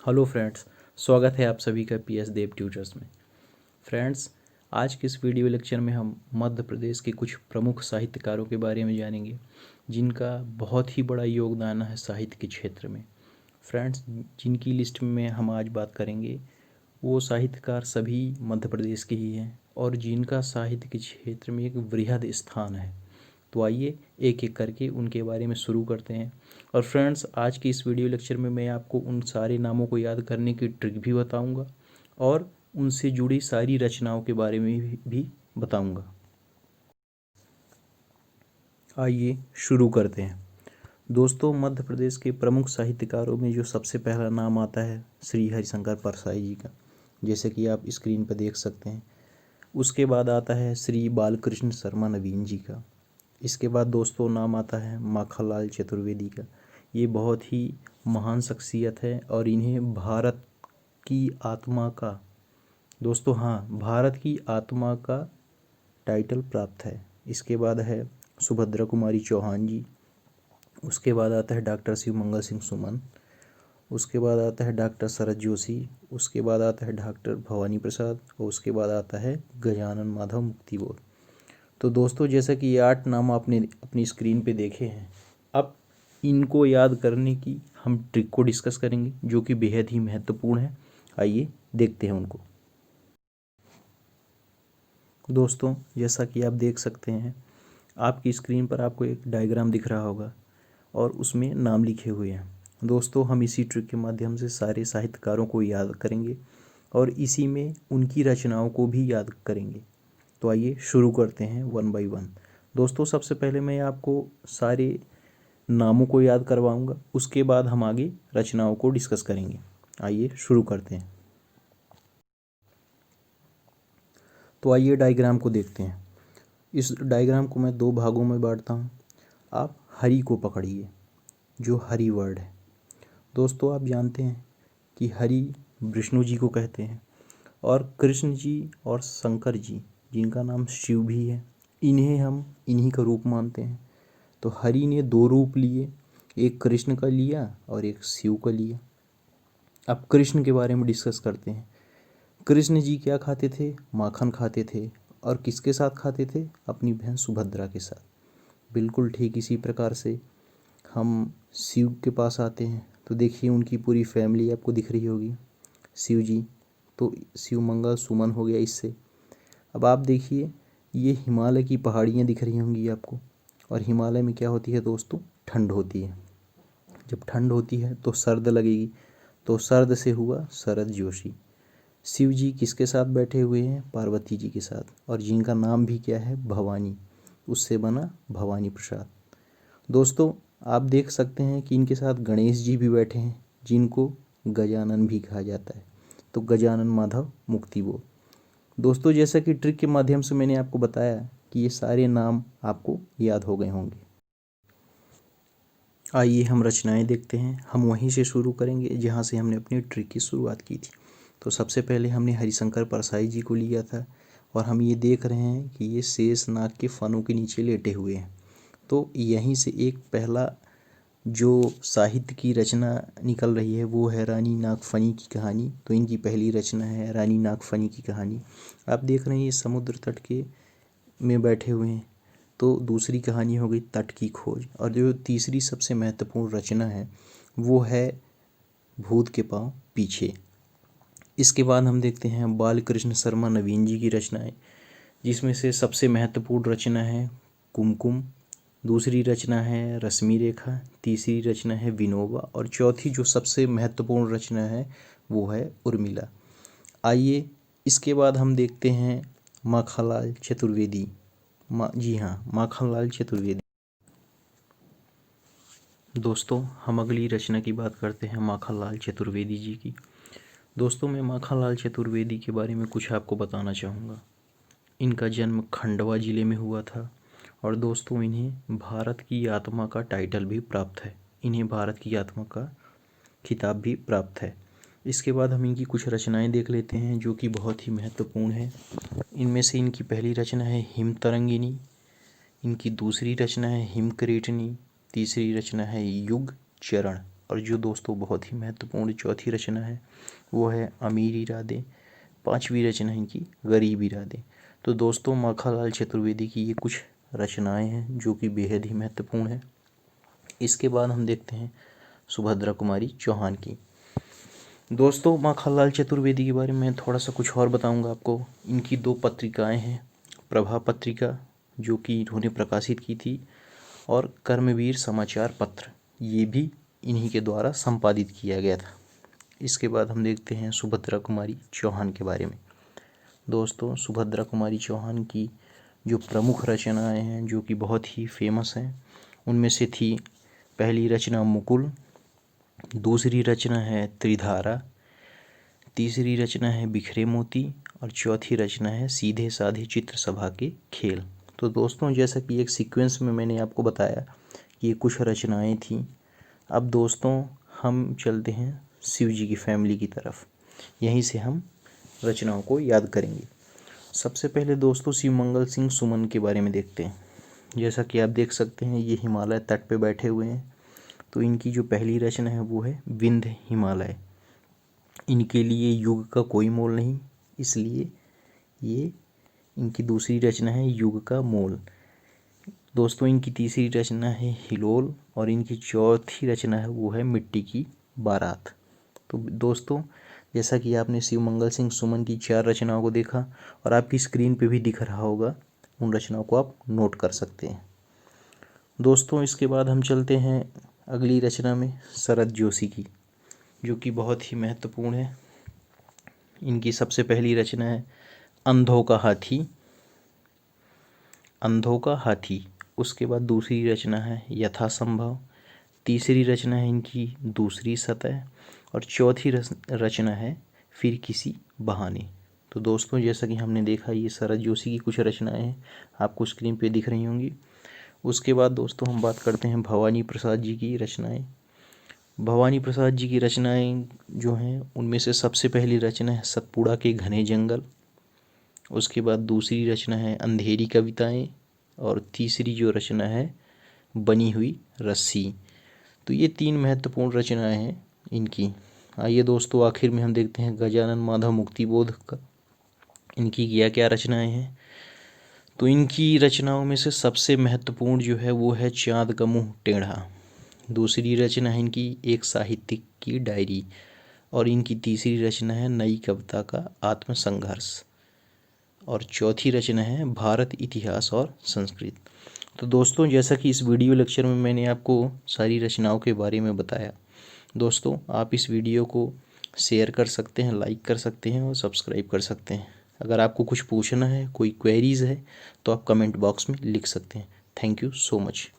Hello friends, स्वागत है आप सभी का पीएस देव ट्यूटर्स में। फ्रेंड्स, आज के इस वीडियो लेक्चर में हम मध्य प्रदेश के कुछ प्रमुख साहित्यकारों के बारे में जानेंगे जिनका बहुत ही बड़ा योगदान है साहित्य के क्षेत्र में। फ्रेंड्स, जिनकी लिस्ट में हम आज बात करेंगे वो साहित्यकार सभी मध्य प्रदेश के ही हैं और जिनका साहित्य के क्षेत्र में एक वृहद स्थान है। तो आइए एक एक करके उनके बारे में शुरू करते हैं। और फ्रेंड्स, आज की इस वीडियो लेक्चर में मैं आपको उन सारे नामों को याद करने की ट्रिक भी बताऊंगा और उनसे जुड़ी सारी रचनाओं के बारे में भी बताऊंगा। आइए शुरू करते हैं। दोस्तों, मध्य प्रदेश के प्रमुख साहित्यकारों में जो सबसे पहला नाम आता है श्री हरिशंकर परसाई जी का, जैसे कि आप स्क्रीन पर देख सकते हैं। उसके बाद आता है श्री बालकृष्ण शर्मा नवीन जी का। इसके बाद दोस्तों नाम आता है माखनलाल चतुर्वेदी का। ये बहुत ही महान शख्सियत है और इन्हें भारत की आत्मा का, दोस्तों हाँ, भारत की आत्मा का टाइटल प्राप्त है। इसके बाद है सुभद्रा कुमारी चौहान जी। उसके बाद आता है डॉक्टर शिवमंगल सिंह सुमन। उसके बाद आता है डॉक्टर शरद जोशी। उसके बाद आता है डॉक्टर भवानी प्रसाद और उसके बाद आता है गजानन माधव मुक्तिबोध। तो दोस्तों, जैसा कि ये 8 नाम आपने अपनी स्क्रीन पे देखे हैं, अब इनको याद करने की हम ट्रिक को डिस्कस करेंगे जो कि बेहद ही महत्वपूर्ण है। आइए देखते हैं उनको। दोस्तों, जैसा कि आप देख सकते हैं, आपकी स्क्रीन पर आपको एक डायग्राम दिख रहा होगा और उसमें नाम लिखे हुए हैं। दोस्तों, हम इसी ट्रिक के माध्यम से सारे साहित्यकारों को याद करेंगे और इसी में उनकी रचनाओं को भी याद करेंगे। तो आइए शुरू करते हैं वन बाय वन। दोस्तों, सबसे पहले मैं आपको सारे नामों को याद करवाऊंगा, उसके बाद हम आगे रचनाओं को डिस्कस करेंगे। आइए शुरू करते हैं। तो आइए डायग्राम को देखते हैं। इस डायग्राम को मैं 2 भागों में बांटता हूँ। आप हरि को पकड़िए, जो हरि वर्ड है। दोस्तों, आप जानते हैं कि हरि विष्णु जी को कहते हैं और कृष्ण जी और शंकर जी, जिनका नाम शिव भी है, इन्हें हम इन्हीं का रूप मानते हैं। तो हरि ने 2 रूप लिए, एक कृष्ण का लिया और एक शिव का लिया। अब कृष्ण के बारे में डिस्कस करते हैं। कृष्ण जी क्या खाते थे? माखन खाते थे। और किसके साथ खाते थे? अपनी बहन सुभद्रा के साथ। बिल्कुल ठीक इसी प्रकार से हम शिव के पास आते हैं तो देखिए उनकी पूरी फैमिली आपको दिख रही होगी। शिव जी, तो शिव मंगल सुमन हो गया इससे। अब आप देखिए, ये हिमालय की पहाड़ियाँ दिख रही होंगी आपको, और हिमालय में क्या होती है दोस्तों? ठंड होती है। जब ठंड होती है तो सर्द लगेगी, तो सर्द से हुआ शरद जोशी। शिव जी किसके साथ बैठे हुए हैं? पार्वती जी के साथ, और जिनका नाम भी क्या है? भवानी। उससे बना भवानी प्रसाद। दोस्तों, आप देख सकते हैं कि इनके साथ गणेश जी भी बैठे हैं, जिनको गजानन भी कहा जाता है। तो गजानन माधव मुक्तिबोध। दोस्तों, जैसा कि ट्रिक के माध्यम से मैंने आपको बताया कि ये सारे नाम आपको याद हो गए होंगे। आइए हम रचनाएं देखते हैं। हम वहीं से शुरू करेंगे जहां से हमने अपनी ट्रिक की शुरुआत की थी। तो सबसे पहले हमने हरिशंकर परसाई जी को लिया था और हम ये देख रहे हैं कि ये शेष नाग के फनों के नीचे लेटे हुए हैं। तो यहीं से एक पहला जो साहित्य की रचना निकल रही है वो है रानी नागफनी की कहानी। तो इनकी पहली रचना है रानी नागफनी की कहानी। आप देख रहे हैं ये समुद्र तट के में बैठे हुए हैं। तो दूसरी कहानी हो गई तट की खोज, और जो तीसरी सबसे महत्वपूर्ण रचना है वो है भूत के पांव पीछे। इसके बाद हम देखते हैं बालकृष्ण शर्मा नवीन जी की रचनाएं, जिसमें से सबसे महत्वपूर्ण रचना है कुमकुम, दूसरी रचना है रश्मि रेखा, तीसरी रचना है विनोबा और चौथी जो सबसे महत्वपूर्ण रचना है वो है उर्मिला। आइए इसके बाद हम देखते हैं माखनलाल चतुर्वेदी। जी हाँ, माखनलाल चतुर्वेदी। दोस्तों, हम अगली रचना की बात करते हैं माखनलाल चतुर्वेदी जी की। दोस्तों, मैं माखनलाल चतुर्वेदी के बारे में कुछ आपको बताना चाहूँगा। इनका जन्म खंडवा ज़िले में हुआ था और दोस्तों इन्हें भारत की आत्मा का टाइटल भी प्राप्त है। इन्हें भारत की आत्मा का खिताब भी प्राप्त है। इसके बाद हम इनकी कुछ रचनाएं देख लेते हैं जो कि बहुत ही महत्वपूर्ण है। इनमें से इनकी पहली रचना है हिम तरंगिनी, इनकी दूसरी रचना है हिमकरेटनी, तीसरी रचना है युग चरण और जो दोस्तों बहुत ही महत्वपूर्ण चौथी रचना है वो है अमीर इरादे। पांचवी रचना है इनकी गरीब इरादे। तो दोस्तों माखनलाल चतुर्वेदी की ये कुछ रचनाएं हैं जो कि बेहद ही महत्वपूर्ण है। इसके बाद हम देखते हैं सुभद्रा कुमारी चौहान की। दोस्तों माखनलाल चतुर्वेदी के बारे में थोड़ा सा कुछ और बताऊंगा आपको। इनकी 2 पत्रिकाएं हैं, प्रभा पत्रिका जो कि इन्होंने प्रकाशित की थी, और कर्मवीर समाचार पत्र, ये भी इन्हीं के द्वारा संपादित किया गया था। इसके बाद हम देखते हैं सुभद्रा कुमारी चौहान के बारे में। दोस्तों सुभद्रा कुमारी चौहान की जो प्रमुख रचनाएं हैं जो कि बहुत ही फेमस हैं, उनमें से थी पहली रचना मुकुल, दूसरी रचना है त्रिधारा, तीसरी रचना है बिखरे मोती, और चौथी रचना है सीधे साधे चित्र सभा के खेल। तो दोस्तों जैसा कि एक सीक्वेंस में मैंने आपको बताया कि ये कुछ रचनाएं थीं। अब दोस्तों हम चलते हैं शिव जी की फैमिली की तरफ, यहीं से हम रचनाओं को याद करेंगे। सबसे पहले दोस्तों शिव मंगल सिंह सुमन के बारे में देखते हैं। जैसा कि आप देख सकते हैं ये हिमालय तट पे बैठे हुए हैं। तो इनकी जो पहली रचना है वो है विंध्य हिमालय। इनके लिए युग का कोई मोल नहीं, इसलिए ये इनकी दूसरी रचना है युग का मोल। दोस्तों इनकी तीसरी रचना है हिलोल, और इनकी चौथी रचना है वो है मिट्टी की बारात। तो दोस्तों जैसा कि आपने शिव मंगल सिंह सुमन की 4 रचनाओं को देखा और आपकी स्क्रीन पे भी दिख रहा होगा, उन रचनाओं को आप नोट कर सकते हैं। दोस्तों इसके बाद हम चलते हैं अगली रचना में शरद जोशी की, जो कि बहुत ही महत्वपूर्ण है। इनकी सबसे पहली रचना है अंधों का हाथी, अंधों का हाथी। उसके बाद दूसरी रचना है यथासंभव, तीसरी रचना है इनकी दूसरी सतह, और चौथी रचना है फिर किसी बहाने। तो दोस्तों जैसा कि हमने देखा ये शरद जोशी की कुछ रचनाएं हैं, आपको स्क्रीन पे दिख रही होंगी। उसके बाद दोस्तों हम बात करते हैं भवानी प्रसाद जी की रचनाएं। भवानी प्रसाद जी की रचनाएं जो हैं उनमें से सबसे पहली रचना है सतपुड़ा के घने जंगल, उसके बाद दूसरी रचना है अंधेरी कविताएं, और तीसरी जो रचना है बनी हुई रस्सी। तो ये 3 महत्वपूर्ण रचनाएं हैं इनकी। आइए दोस्तों आखिर में हम देखते हैं गजानन माधव मुक्तिबोध का, इनकी क्या रचनाएं हैं। तो इनकी रचनाओं में से सबसे महत्वपूर्ण जो है वो है चाँद का मुँह टेढ़ा। दूसरी रचना है इनकी एक साहित्यिक की डायरी, और इनकी तीसरी रचना है नई कविता का आत्मसंघर्ष, और चौथी रचना है भारत इतिहास और संस्कृत। तो दोस्तों जैसा कि इस वीडियो लेक्चर में मैंने आपको सारी रचनाओं के बारे में बताया, दोस्तों आप इस वीडियो को शेयर कर सकते हैं, लाइक कर सकते हैं और सब्सक्राइब कर सकते हैं। अगर आपको कुछ पूछना है, कोई क्वेरीज़ है, तो आप कमेंट बॉक्स में लिख सकते हैं। Thank you so much.